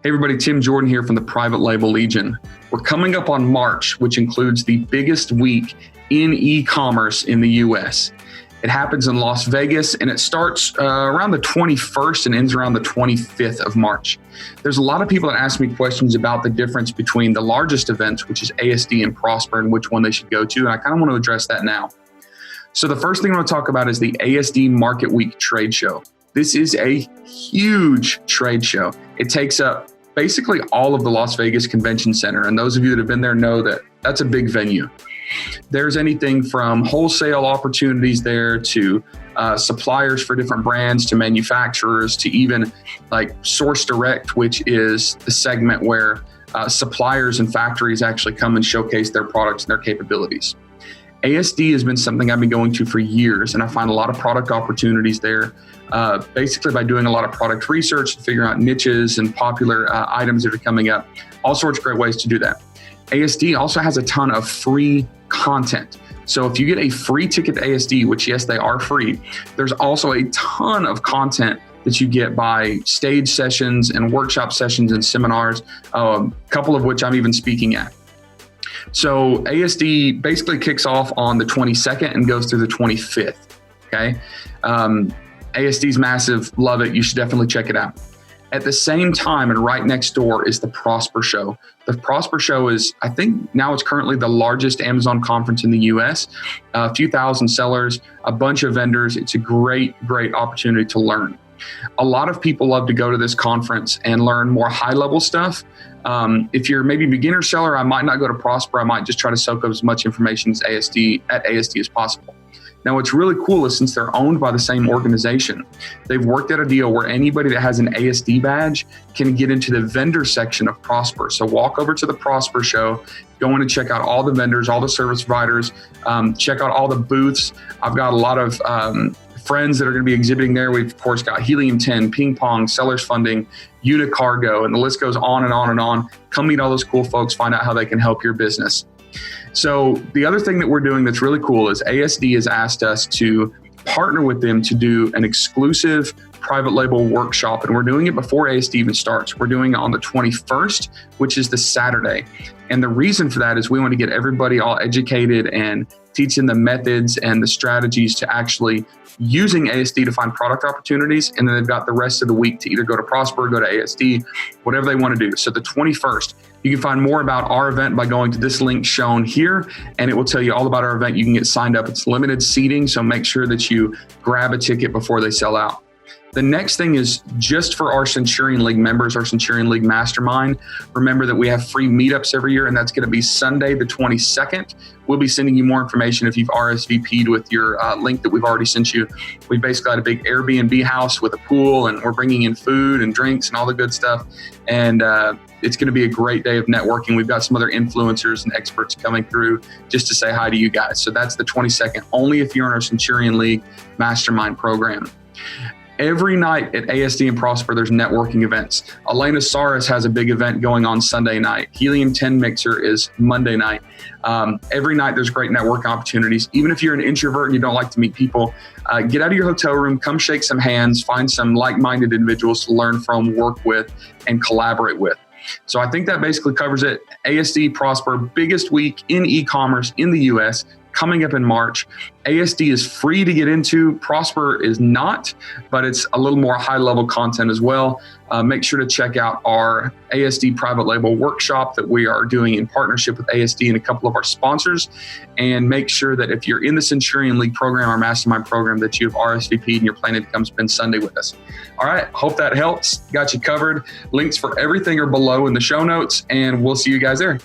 Hey everybody, Tim Jordan here from the Private Label Legion. We're coming up on March, which includes the biggest week in e-commerce in the US. It happens in Las Vegas and it starts around the 21st and ends around the 25th of March. There's a lot of people that ask me questions about the difference between the largest events, which is ASD and Prosper, and which one they should go to. And I kind of want to address that now. So the first thing I want to talk about is the ASD Marketweek trade show. This is a huge trade show. It takes up basically all of the Las Vegas Convention Center. And those of you that have been there know that that's a big venue. There's anything from wholesale opportunities there to suppliers for different brands to manufacturers to even like Source Direct, which is the segment where suppliers and factories actually come and showcase their products and their capabilities. ASD has been something I've been going to for years, and I find a lot of product opportunities there, basically by doing a lot of product research and figuring out niches and popular items that are coming up, all sorts of great ways to do that. ASD also has a ton of free content. So if you get a free ticket to ASD, which yes, they are free, there's also a ton of content that you get by stage sessions and workshop sessions and seminars, a couple of which I'm even speaking at. So ASD basically kicks off on the 22nd and goes through the 25th, okay? ASD's massive, love it, you should definitely check it out. At the same time and right next door is the Prosper Show. The Prosper Show is, I think now it's currently the largest Amazon conference in the US, a few thousand sellers, a bunch of vendors. It's a great opportunity to learn. A lot of people love to go to this conference and learn more high-level stuff. If you're maybe a beginner seller, I might not go to Prosper. I might just try to soak up as much information as ASD as possible. Now, what's really cool is since they're owned by the same organization, they've worked out a deal where anybody that has an ASD badge can get into the vendor section of Prosper. So walk over to the Prosper Show, go in and check out all the vendors, all the service providers, check out all the booths. I've got a lot of friends that are going to be exhibiting there. We've, of course, got Helium 10, Ping Pong, Sellers Funding, Unicargo, and the list goes on and on and on. Come meet all those cool folks, find out how they can help your business. So the other thing that we're doing that's really cool is ASD has asked us to partner with them to do an exclusive private label workshop, and we're doing it before ASD even starts. We're doing it on the 21st, which is the Saturday. And the reason for that is we want to get everybody all educated and teach them the methods and the strategies to actually using ASD to find product opportunities. And then they've got the rest of the week to either go to Prosper, go to ASD, whatever they want to do. So the 21st, you can find more about our event by going to this link shown here, and it will tell you all about our event. You can get signed up. It's limited seating, so make sure that you grab a ticket before they sell out. The next thing is just for our Centurion League members, our Centurion League Mastermind. Remember that we have free meetups every year, and that's going to be Sunday, the 22nd. We'll be sending you more information if you've RSVP'd with your link that we've already sent you. We basically got a big Airbnb house with a pool, and we're bringing in food and drinks and all the good stuff. And it's going to be a great day of networking. We've got some other influencers and experts coming through just to say hi to you guys. So that's the 22nd, only if you're in our Centurion League Mastermind program. Every night at ASD and Prosper, there's networking events. Elena Saris has a big event going on Sunday night. Helium 10 Mixer is Monday night. Every night there's great network opportunities. Even if you're an introvert and you don't like to meet people, get out of your hotel room, come shake some hands, find some like-minded individuals to learn from, work with, and collaborate with. So I think that basically covers it. ASD Prosper, biggest week in e-commerce in the US, coming up in March. ASD is free to get into. Prosper is not, but it's a little more high-level content as well. Make sure to check out our ASD private label workshop that we are doing in partnership with ASD and a couple of our sponsors. And make sure that if you're in the Centurion League program, our mastermind program, that you've RSVP'd and you're planning to come spend Sunday with us. All right, hope that helps. Got you covered. Links for everything are below in the show notes, and we'll see you guys there.